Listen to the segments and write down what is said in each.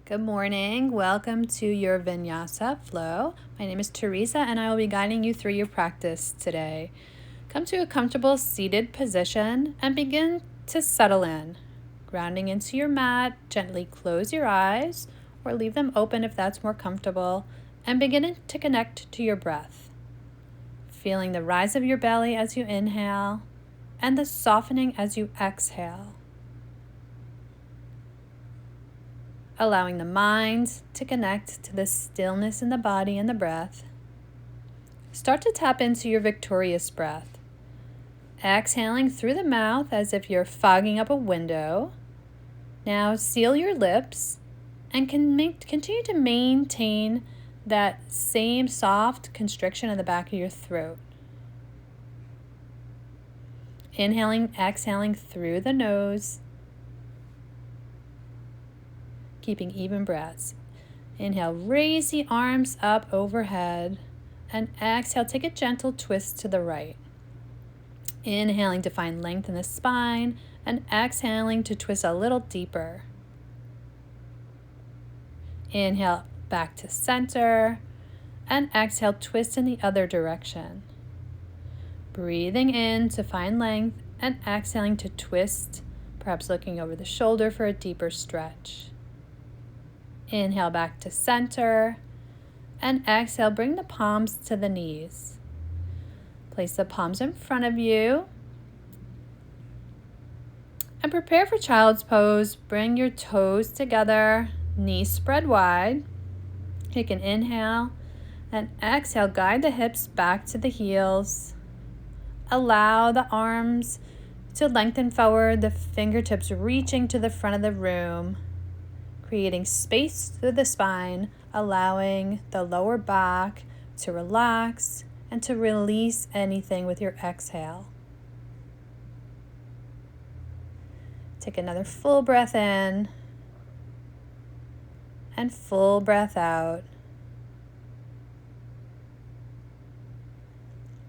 Good morning. Welcome to your Vinyasa flow. My name is Teresa and I will be guiding you through your practice today. Come to a comfortable seated position and begin to settle in. Grounding into your mat, gently close your eyes or leave them open if that's more comfortable and begin to connect to your breath. Feeling the rise of your belly as you inhale and the softening as you exhale. Allowing the mind to connect to the stillness in the body and the breath. Start to tap into your victorious breath. Exhaling through the mouth as if you're fogging up a window. Now seal your lips and continue to maintain that same soft constriction in the back of your throat. Inhaling, exhaling through the nose. Keeping even breaths. Inhale, raise the arms up overhead, and exhale, take a gentle twist to the right. Inhaling to find length in the spine, and exhaling to twist a little deeper. Inhale, back to center, and exhale, twist in the other direction. Breathing in to find length, and exhaling to twist, perhaps looking over the shoulder for a deeper stretch. Inhale back to center, and exhale, bring the palms to the knees. Place the palms in front of you, and prepare for child's pose. Bring your toes together, knees spread wide. Take an inhale, and exhale, guide the hips back to the heels. Allow the arms to lengthen forward, the fingertips reaching to the front of the room. Creating space through the spine, allowing the lower back to relax and to release anything with your exhale. Take another full breath in and full breath out.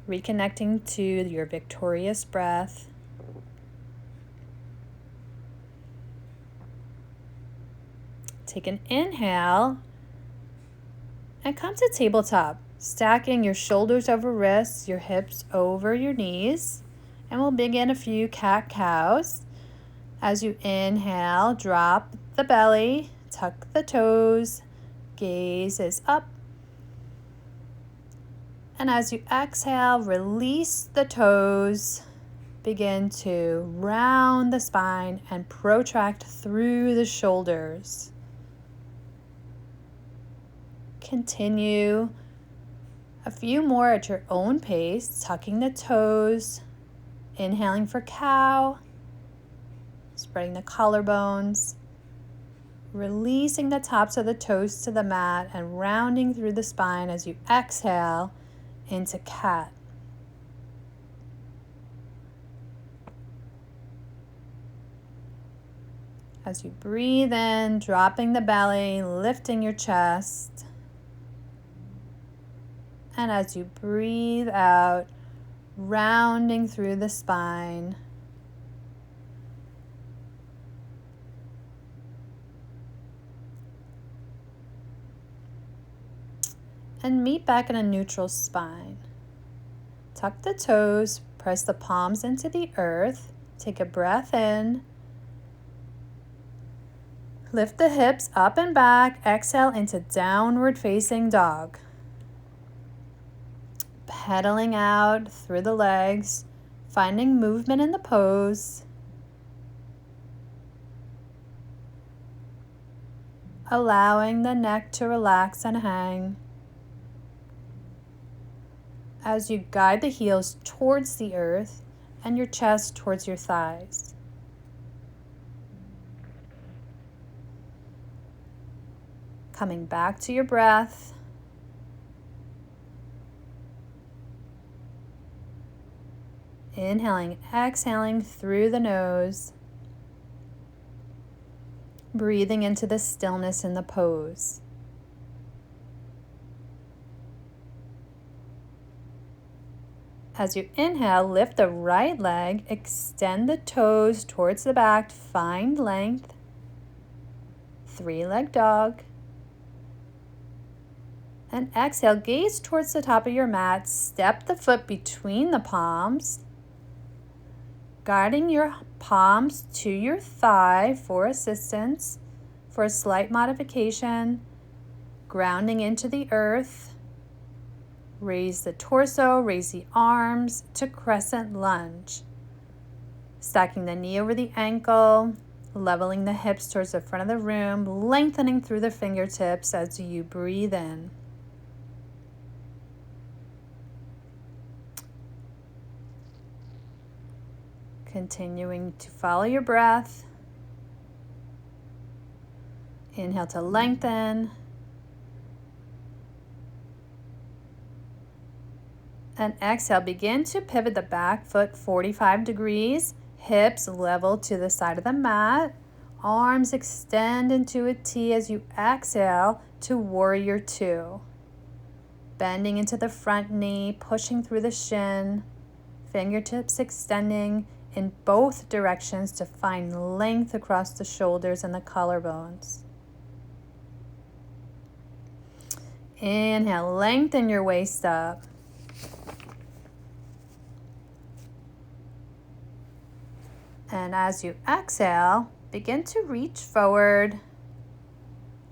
Reconnecting to your victorious breath. Take an inhale and come to tabletop, stacking your shoulders over wrists, your hips over your knees, and we'll begin a few cat-cows. As you inhale, drop the belly, tuck the toes, gaze is up. And as you exhale, release the toes, begin to round the spine and protract through the shoulders. Continue a few more at your own pace, tucking the toes, inhaling for cow, spreading the collarbones, releasing the tops of the toes to the mat and rounding through the spine as you exhale into cat. As you breathe in, dropping the belly, lifting your chest. And as you breathe out, rounding through the spine. And meet back in a neutral spine. Tuck the toes, press the palms into the earth. Take a breath in. Lift the hips up and back. Exhale into downward facing dog. Pedaling out through the legs, finding movement in the pose. Allowing the neck to relax and hang. As you guide the heels towards the earth and your chest towards your thighs. Coming back to your breath. Inhaling, exhaling through the nose. Breathing into the stillness in the pose. As you inhale, lift the right leg, extend the toes towards the back, find length. three-leg dog. And exhale, gaze towards the top of your mat. Step the foot between the palms, guiding your palms to your thigh for assistance, for a slight modification, grounding into the earth. Raise the torso, raise the arms to crescent lunge. Stacking the knee over the ankle, leveling the hips towards the front of the room, lengthening through the fingertips as you breathe in. Continuing to follow your breath. Inhale to lengthen. And exhale, begin to pivot the back foot 45 degrees. Hips level to the side of the mat. Arms extend into a T as you exhale to warrior two. Bending into the front knee, pushing through the shin. Fingertips extending in both directions to find length across the shoulders and the collarbones. Inhale, lengthen your waist up. And as you exhale, begin to reach forward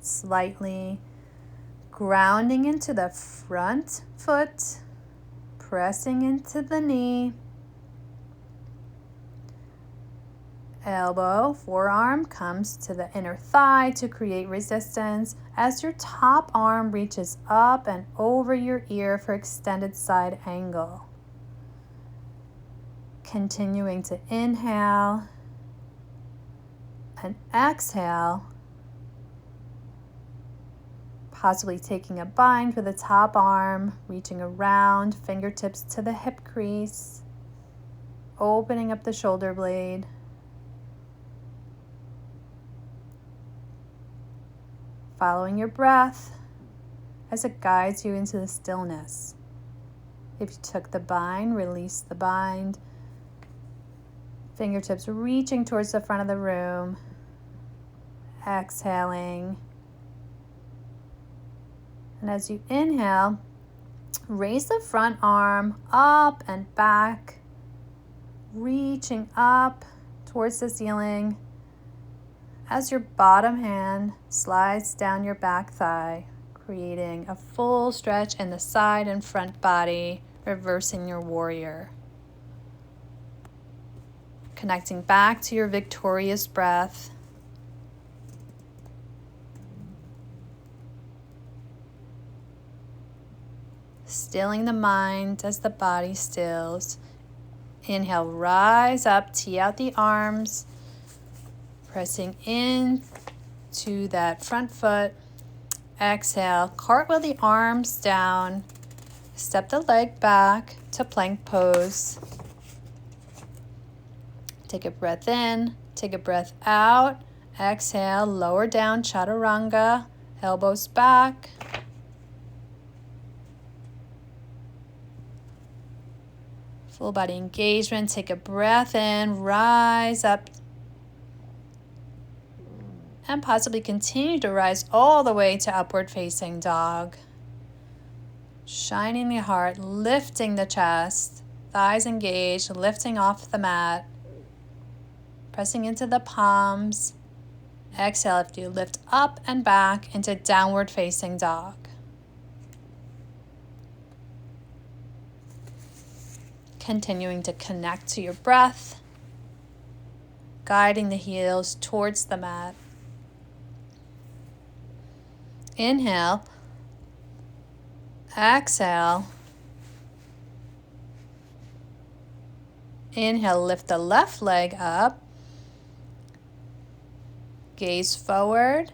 slightly, grounding into the front foot, pressing into the knee. Elbow, forearm comes to the inner thigh to create resistance as your top arm reaches up and over your ear for extended side angle. Continuing to inhale and exhale, possibly taking a bind for the top arm, reaching around, fingertips to the hip crease, opening up the shoulder blade. Following your breath as it guides you into the stillness. If you took the bind, release the bind. Fingertips reaching towards the front of the room. Exhaling. And as you inhale, raise the front arm up and back, reaching up towards the ceiling as your bottom hand slides down your back thigh, creating a full stretch in the side and front body, reversing your warrior. Connecting back to your victorious breath. Stilling the mind as the body stills. Inhale, rise up, tee out the arms. Pressing in to that front foot. Exhale, cartwheel the arms down. Step the leg back to plank pose. Take a breath in, take a breath out. Exhale, lower down, chaturanga, elbows back. Full body engagement, take a breath in, rise up. And possibly continue to rise all the way to upward facing dog. Shining the heart, lifting the chest, thighs engaged, lifting off the mat. Pressing into the palms. Exhale if you lift up and back into downward facing dog. Continuing to connect to your breath, guiding the heels towards the mat. Inhale, exhale. Inhale, lift the left leg up, gaze forward,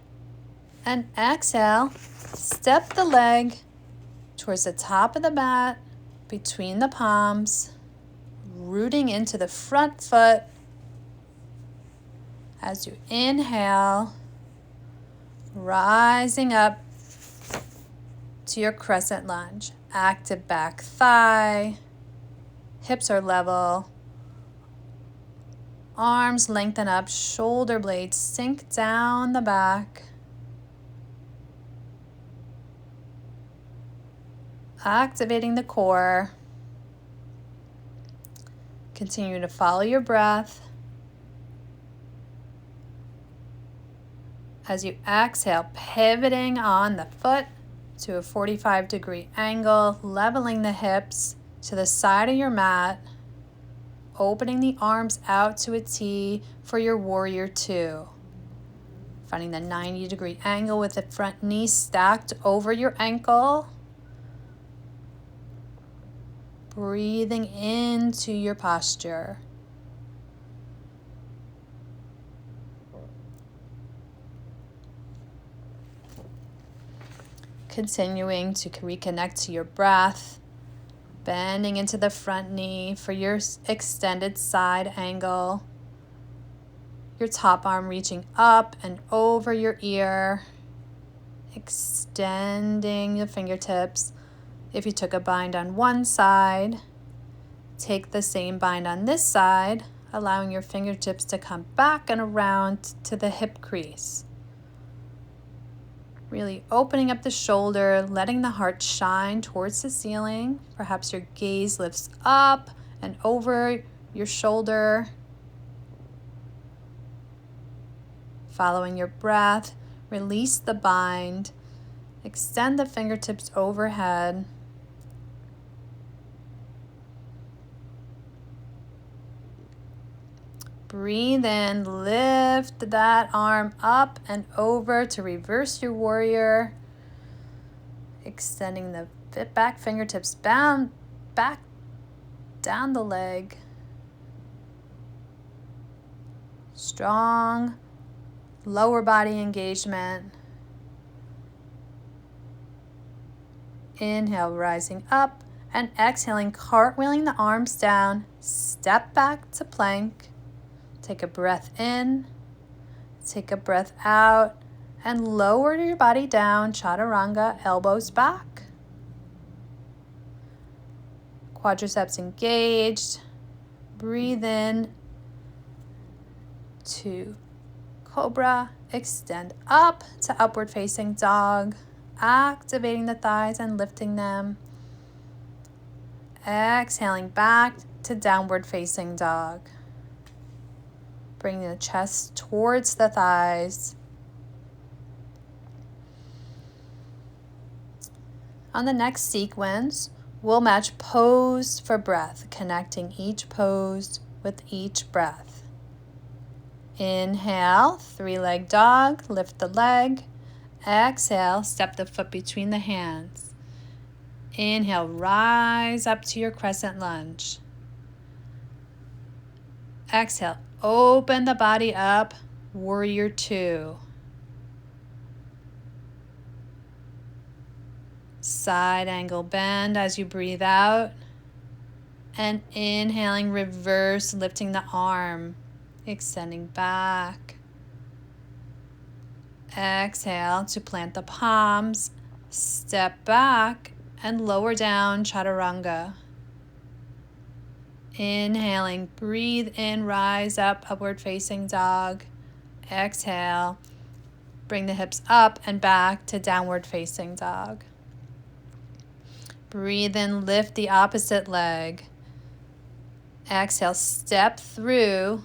and exhale, step the leg towards the top of the mat, between the palms, rooting into the front foot. As you inhale, rising up to your crescent lunge. Active back thigh, hips are level, arms lengthen up, shoulder blades sink down the back, activating the core. Continue to follow your breath. As you exhale, pivoting on the foot to a 45-degree angle, leveling the hips to the side of your mat, opening the arms out to a T for your warrior two. Finding the 90-degree angle with the front knee stacked over your ankle. Breathing into your posture. Continuing to reconnect to your breath, bending into the front knee for your extended side angle. Your top arm reaching up and over your ear, extending the fingertips. If you took a bind on one side, take the same bind on this side, allowing your fingertips to come back and around to the hip crease. Really opening up the shoulder, letting the heart shine towards the ceiling. Perhaps your gaze lifts up and over your shoulder. Following your breath, release the bind. Extend the fingertips overhead. Breathe in, lift that arm up and over to reverse your warrior. Extending the back fingertips back down the leg. Strong lower body engagement. Inhale, rising up, and exhaling, cartwheeling the arms down. Step back to plank. Take a breath in, take a breath out, and lower your body down, chaturanga, elbows back. Quadriceps engaged. Breathe in to cobra. Extend up to upward facing dog, activating the thighs and lifting them. Exhaling back to downward facing dog. Bringing the chest towards the thighs. On the next sequence, we'll match pose for breath, connecting each pose with each breath. Inhale, three-leg dog, lift the leg. Exhale, step the foot between the hands. Inhale, rise up to your crescent lunge. Exhale, open the body up, warrior two. Side angle bend as you breathe out. And inhaling, reverse, lifting the arm, extending back. Exhale to plant the palms, step back, and lower down, chaturanga. Inhaling, breathe in, rise up, upward facing dog. Exhale, bring the hips up and back to downward facing dog. Breathe in, lift the opposite leg. Exhale, step through.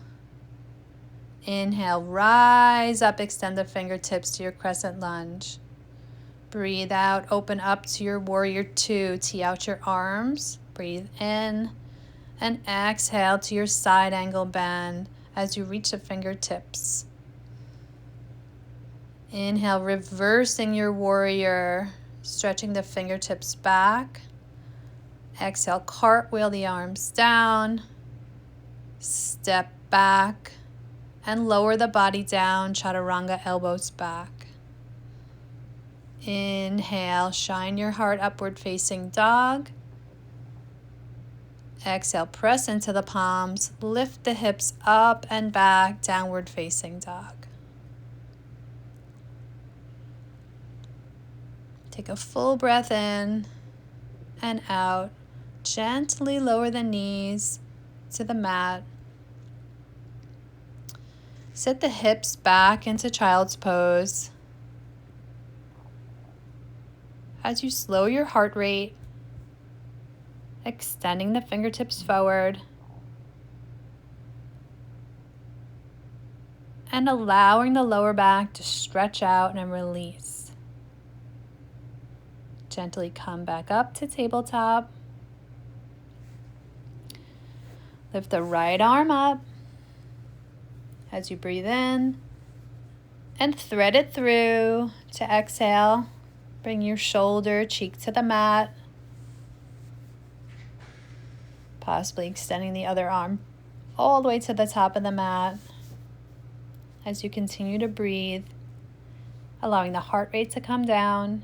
Inhale, rise up, extend the fingertips to your crescent lunge. Breathe out, open up to your warrior two. Tee out your arms. Breathe in. And exhale to your side angle bend as you reach the fingertips. Inhale, reversing your warrior, stretching the fingertips back. Exhale, cartwheel the arms down. Step back and lower the body down, chaturanga, elbows back. Inhale, shine your heart, upward facing dog. Exhale, press into the palms, lift the hips up and back, downward facing dog. Take a full breath in and out. Gently lower the knees to the mat. Sit the hips back into child's pose. As you slow your heart rate, extending the fingertips forward and allowing the lower back to stretch out and release. Gently come back up to tabletop. Lift the right arm up as you breathe in and thread it through to exhale. Bring your shoulder, cheek to the mat. Possibly extending the other arm all the way to the top of the mat as you continue to breathe, allowing the heart rate to come down.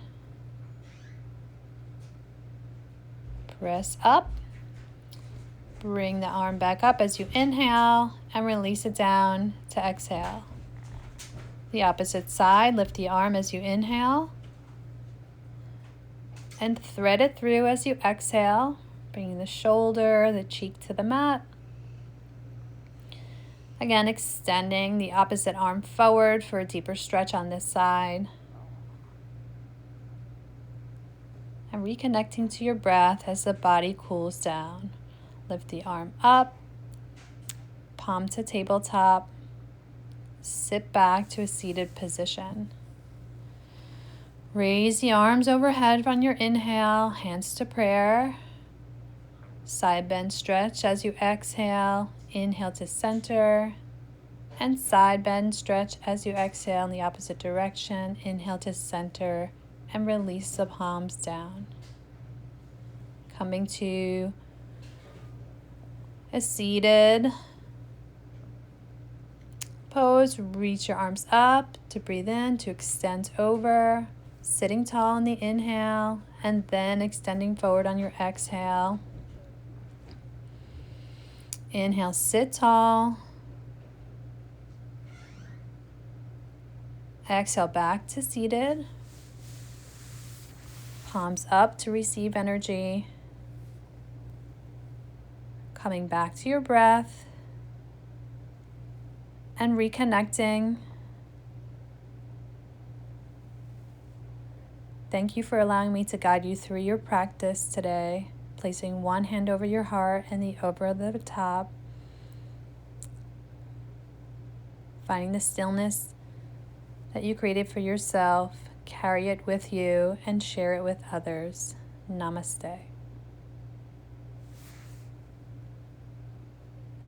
Press up. Bring the arm back up as you inhale and release it down to exhale. The opposite side, lift the arm as you inhale and thread it through as you exhale, bringing the shoulder, the cheek to the mat. Again, extending the opposite arm forward for a deeper stretch on this side. And reconnecting to your breath as the body cools down. Lift the arm up, palm to tabletop. Sit back to a seated position. Raise the arms overhead on your inhale, hands to prayer. Side bend stretch as you exhale. Inhale to center. And side bend stretch as you exhale in the opposite direction. Inhale to center and release the palms down. Coming to a seated pose. Reach your arms up to breathe in, to extend over. Sitting tall on the inhale and then extending forward on your exhale. Inhale, sit tall. Exhale, back to seated. Palms up to receive energy. Coming back to your breath and reconnecting. Thank you for allowing me to guide you through your practice today, placing one hand over your heart and the over the top. Finding the stillness that you created for yourself, carry it with you and share it with others. Namaste.